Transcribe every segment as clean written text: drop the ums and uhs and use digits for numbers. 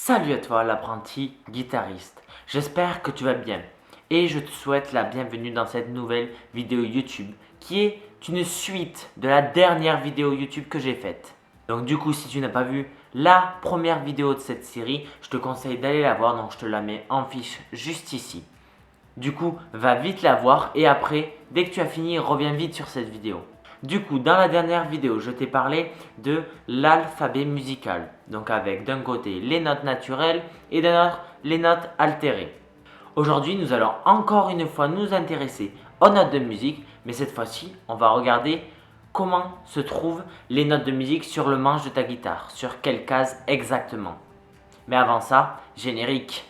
Salut à toi l'apprenti guitariste, j'espère que tu vas bien et je te souhaite la bienvenue dans cette nouvelle vidéo YouTube qui est une suite de la dernière vidéo YouTube que j'ai faite. Donc du coup si tu n'as pas vu la première vidéo de cette série, je te conseille d'aller la voir, donc je te la mets en fiche juste ici. Du coup va vite la voir et après dès que tu as fini reviens vite sur cette vidéo. Du coup, dans la dernière vidéo, je t'ai parlé de l'alphabet musical. Donc avec d'un côté les notes naturelles et d'un autre les notes altérées. Aujourd'hui, nous allons encore une fois nous intéresser aux notes de musique, mais cette fois-ci, on va regarder comment se trouvent les notes de musique sur le manche de ta guitare, sur quelle case exactement. Mais avant ça, générique.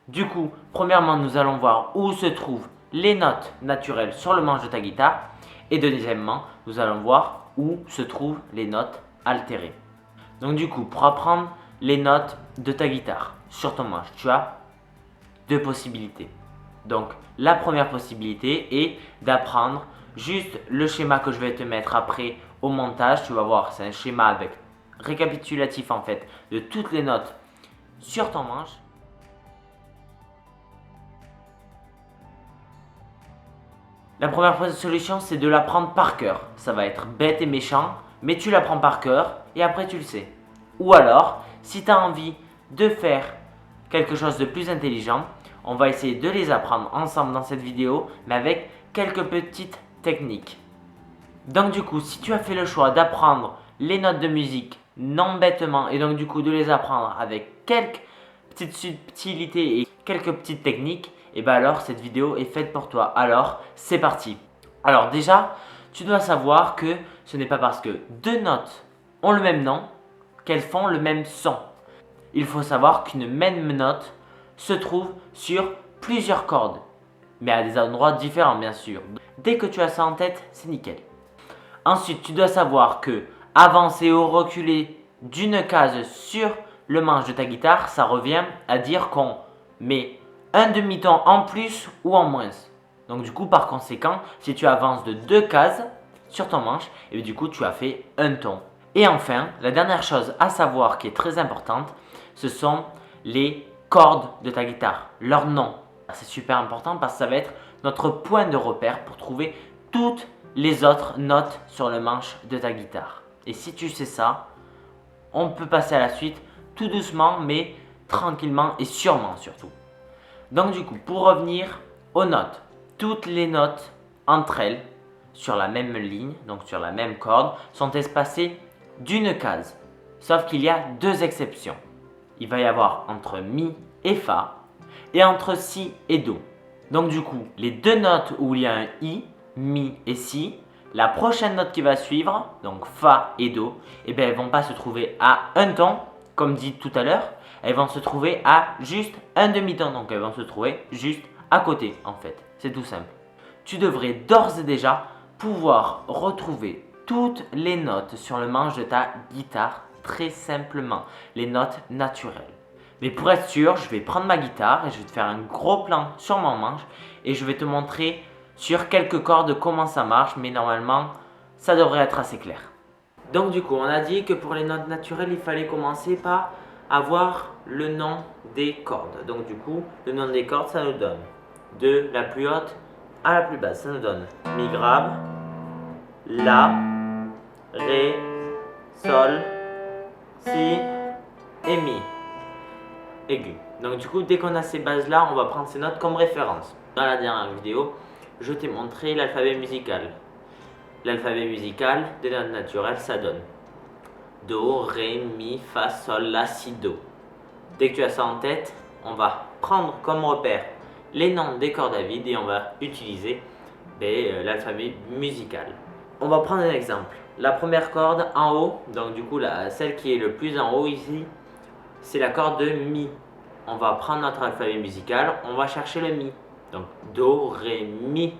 Du coup, premièrement, nous allons voir où se trouvent les notes naturelles sur le manche de ta guitare. Et deuxièmement, nous allons voir où se trouvent les notes altérées. Donc du coup, pour apprendre les notes de ta guitare sur ton manche, tu as deux possibilités. Donc la première possibilité est d'apprendre juste le schéma que je vais te mettre après au montage. Tu vas voir, c'est un schéma avec récapitulatif en fait de toutes les notes sur ton manche. La première solution, c'est de l'apprendre par cœur. Ça va être bête et méchant, mais tu l'apprends par cœur et après tu le sais. Ou alors, si tu as envie de faire quelque chose de plus intelligent, on va essayer de les apprendre ensemble dans cette vidéo, mais avec quelques petites techniques. Donc du coup, si tu as fait le choix d'apprendre les notes de musique non bêtement et donc du coup de les apprendre avec quelques petites subtilités et quelques petites techniques, et bien alors cette vidéo est faite pour toi. Alors c'est parti. Alors déjà, tu dois savoir que ce n'est pas parce que deux notes ont le même nom qu'elles font le même son. Il faut savoir qu'une même note se trouve sur plusieurs cordes, mais à des endroits différents bien sûr. Dès que tu as ça en tête, c'est nickel. Ensuite, tu dois savoir que avancer ou reculer d'une case sur le manche de ta guitare, ça revient à dire qu'on met un demi-ton en plus ou en moins. Donc du coup, par conséquent, si tu avances de deux cases sur ton manche, et bien, du coup, tu as fait un ton. Et enfin, la dernière chose à savoir qui est très importante, ce sont les cordes de ta guitare, leur nom. C'est super important parce que ça va être notre point de repère pour trouver toutes les autres notes sur le manche de ta guitare. Et si tu sais ça, on peut passer à la suite tout doucement mais tranquillement et sûrement surtout. Donc du coup, pour revenir aux notes, toutes les notes entre elles sur la même ligne, donc sur la même corde, sont espacées d'une case. Sauf qu'il y a deux exceptions. Il va y avoir entre Mi et Fa et entre Si et Do. Donc du coup, les deux notes où il y a un I, Mi et Si, la prochaine note qui va suivre, donc Fa et Do, eh bien, elles ne vont pas se trouver à un ton, comme dit tout à l'heure, elles vont se trouver à juste un demi-ton, donc elles vont se trouver juste à côté en fait, c'est tout simple. Tu devrais d'ores et déjà pouvoir retrouver toutes les notes sur le manche de ta guitare très simplement, les notes naturelles. Mais pour être sûr, je vais prendre ma guitare et je vais te faire un gros plan sur mon manche et je vais te montrer sur quelques cordes comment ça marche, mais normalement ça devrait être assez clair. Donc du coup, on a dit que pour les notes naturelles, il fallait commencer par avoir le nom des cordes. Donc du coup, le nom des cordes, ça nous donne de la plus haute à la plus basse. Ça nous donne Mi grave, La, Ré, Sol, Si et Mi aigu. Donc du coup, dès qu'on a ces bases-là, on va prendre ces notes comme référence. Dans la dernière vidéo, je t'ai montré l'alphabet musical. L'alphabet musical des notes naturelles, ça donne Do, Ré, Mi, Fa, Sol, La, Si, Do. Dès que tu as ça en tête, on va prendre comme repère les noms des cordes à vide et on va utiliser l'alphabet musical. On va prendre un exemple. La première corde en haut, donc du coup celle qui est le plus en haut ici, c'est la corde de Mi. On va prendre notre alphabet musical, on va chercher le Mi. Donc Do, Ré, Mi.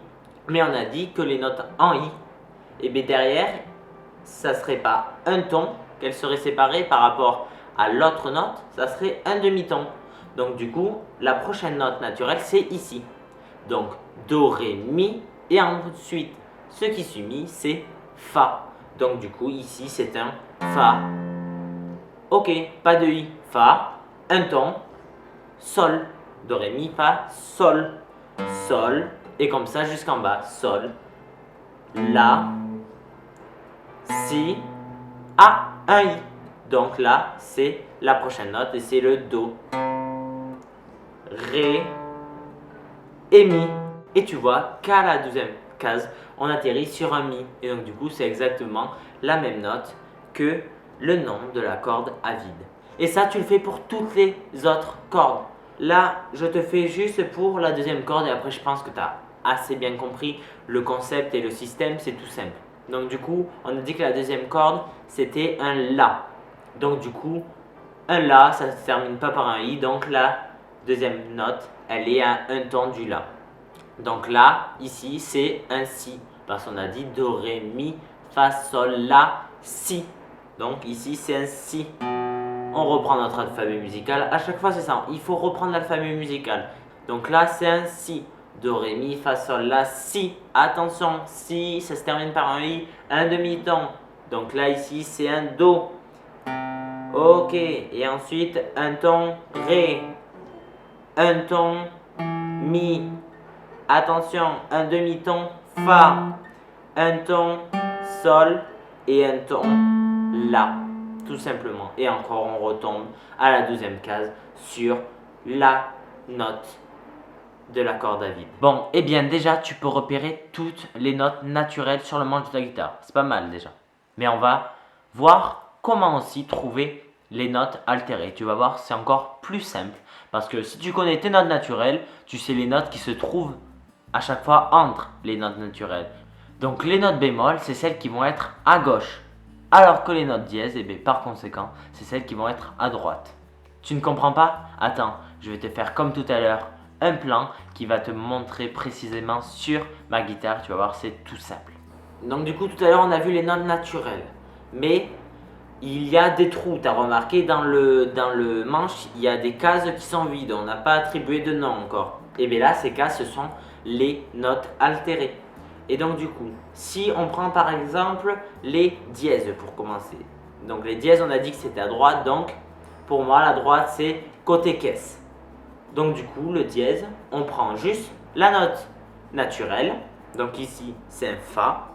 Mais on a dit que les notes en I, et bien derrière, ça ne serait pas un ton, qu'elles seraient séparées par rapport à l'autre note, ça serait un demi-ton. Donc du coup, la prochaine note naturelle, c'est ici. Donc Do, Ré, Mi. Et ensuite, ce qui suit Mi, c'est Fa. Donc du coup, ici, c'est un Fa. Ok, pas de I. Fa, un ton, Sol. Do, Ré, Mi, Fa, Sol. Sol. Et comme ça jusqu'en bas. Sol. La. Si. Ah, un I. Donc là, c'est la prochaine note et c'est le Do. Ré et Mi. Et tu vois qu'à la deuxième case, on atterrit sur un Mi. Et donc du coup, c'est exactement la même note que le nom de la corde à vide. Et ça, tu le fais pour toutes les autres cordes. Là, je te fais juste pour la deuxième corde et après, je pense que tu as assez bien compris le concept et le système, c'est tout simple. Donc du coup, on a dit que la deuxième corde, c'était un La. Donc du coup, un La, ça ne se termine pas par un I, donc la deuxième note, elle est à un ton du La. Donc là, ici, c'est un Si, parce qu'on a dit Do, Ré, Mi, Fa, Sol, La, Si. Donc ici, c'est un Si. On reprend notre alphabet musical. À chaque fois, c'est ça. Il faut reprendre l'alphabet musical. Donc là, c'est un Si. Do, Ré, Mi, Fa, Sol, La, Si. Attention, Si, ça se termine par un I, un demi-ton. Donc là, ici, c'est un Do. Ok. Et ensuite, un ton Ré. Un ton Mi. Attention, un demi-ton Fa. Un ton Sol. Et un ton La. Tout simplement. Et encore, on retombe à la deuxième case sur la note de la corde à vide. Bon, eh bien déjà, tu peux repérer toutes les notes naturelles sur le manche de ta guitare. C'est pas mal déjà. Mais on va voir comment aussi trouver les notes altérées. Tu vas voir, c'est encore plus simple. Parce que si tu connais tes notes naturelles, tu sais les notes qui se trouvent à chaque fois entre les notes naturelles. Donc les notes bémol, c'est celles qui vont être à gauche. Alors que les notes dièse, et bien, par conséquent, c'est celles qui vont être à droite. Tu ne comprends pas? Attends, je vais te faire comme tout à l'heure un plan qui va te montrer précisément sur ma guitare. Tu vas voir, c'est tout simple. Donc du coup, tout à l'heure, on a vu les notes naturelles. Mais il y a des trous. Tu as remarqué dans le manche, il y a des cases qui sont vides. On n'a pas attribué de nom encore. Et bien là, ces cases, ce sont les notes altérées. Et donc du coup, si on prend par exemple les dièses pour commencer. Donc les dièses, on a dit que c'était à droite, donc pour moi la droite c'est côté caisse. Donc du coup, le dièse, on prend juste la note naturelle. Donc ici, c'est un Fa.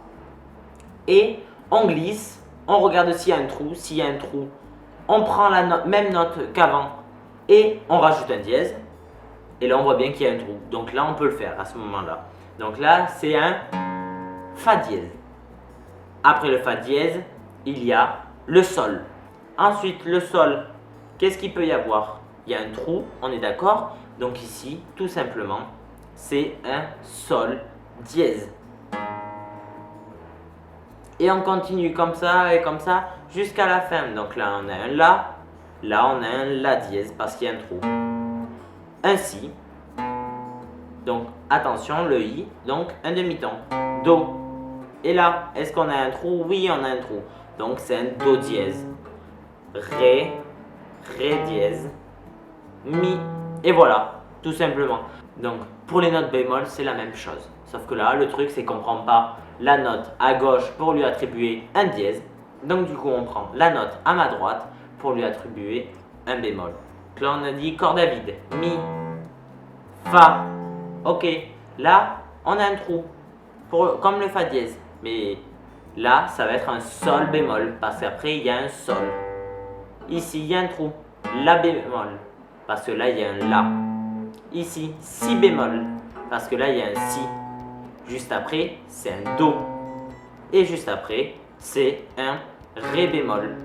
Et on glisse, on regarde s'il y a un trou. S'il y a un trou, on prend la même note qu'avant et on rajoute un dièse. Et là, on voit bien qu'il y a un trou. Donc là, on peut le faire à ce moment-là. Donc là, c'est un Fa dièse. Après le Fa dièse, il y a le Sol. Ensuite, le Sol, qu'est-ce qu'il peut y avoir? Il y a un trou, on est d'accord? Donc ici, tout simplement, c'est un Sol dièse. Et on continue comme ça et comme ça jusqu'à la fin. Donc là, on a un La. Là, on a un La dièse parce qu'il y a un trou. Un Si. Donc attention, le I. Donc un demi-ton. Do. Et là, est-ce qu'on a un trou? Oui, on a un trou. Donc c'est un Do dièse. Ré. Ré dièse. Mi. Et voilà, tout simplement. Donc pour les notes bémol, c'est la même chose. Sauf que là, le truc, c'est qu'on ne prend pas la note à gauche pour lui attribuer un dièse. Donc du coup, on prend la note à ma droite pour lui attribuer un bémol. Donc là, on a dit corde à vide. Mi. Fa. Ok. Là, on a un trou. Comme le Fa dièse. Mais là, ça va être un Sol bémol. Parce qu'après, il y a un Sol. Ici, il y a un trou. La bémol. Parce que là, il y a un La. Ici, Si bémol. Parce que là, il y a un Si. Juste après, c'est un Do. Et juste après, c'est un Ré bémol.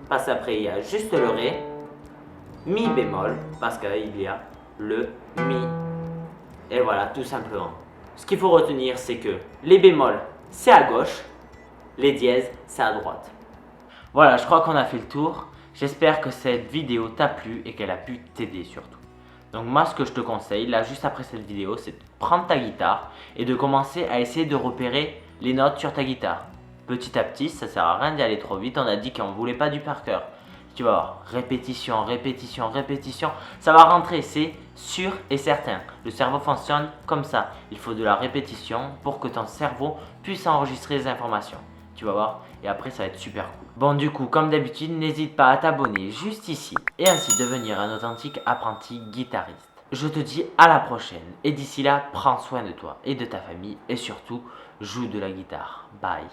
Parce qu'après, il y a juste le Ré. Mi bémol. Parce qu'il y a le Mi. Et voilà, tout simplement. Ce qu'il faut retenir, c'est que les bémols, c'est à gauche. Les dièses, c'est à droite. Voilà, je crois qu'on a fait le tour. J'espère que cette vidéo t'a plu et qu'elle a pu t'aider surtout. Donc moi, ce que je te conseille, là, juste après cette vidéo, c'est de prendre ta guitare et de commencer à essayer de repérer les notes sur ta guitare. Petit à petit, ça sert à rien d'y aller trop vite. On a dit qu'on ne voulait pas du par cœur. Tu vas voir, répétition, répétition, répétition, ça va rentrer, c'est sûr et certain. Le cerveau fonctionne comme ça. Il faut de la répétition pour que ton cerveau puisse enregistrer les informations. Tu vas voir, et après ça va être super cool. Bon, du coup, comme d'habitude, n'hésite pas à t'abonner juste ici et ainsi devenir un authentique apprenti guitariste. Je te dis à la prochaine et d'ici là, prends soin de toi et de ta famille et surtout, joue de la guitare. Bye.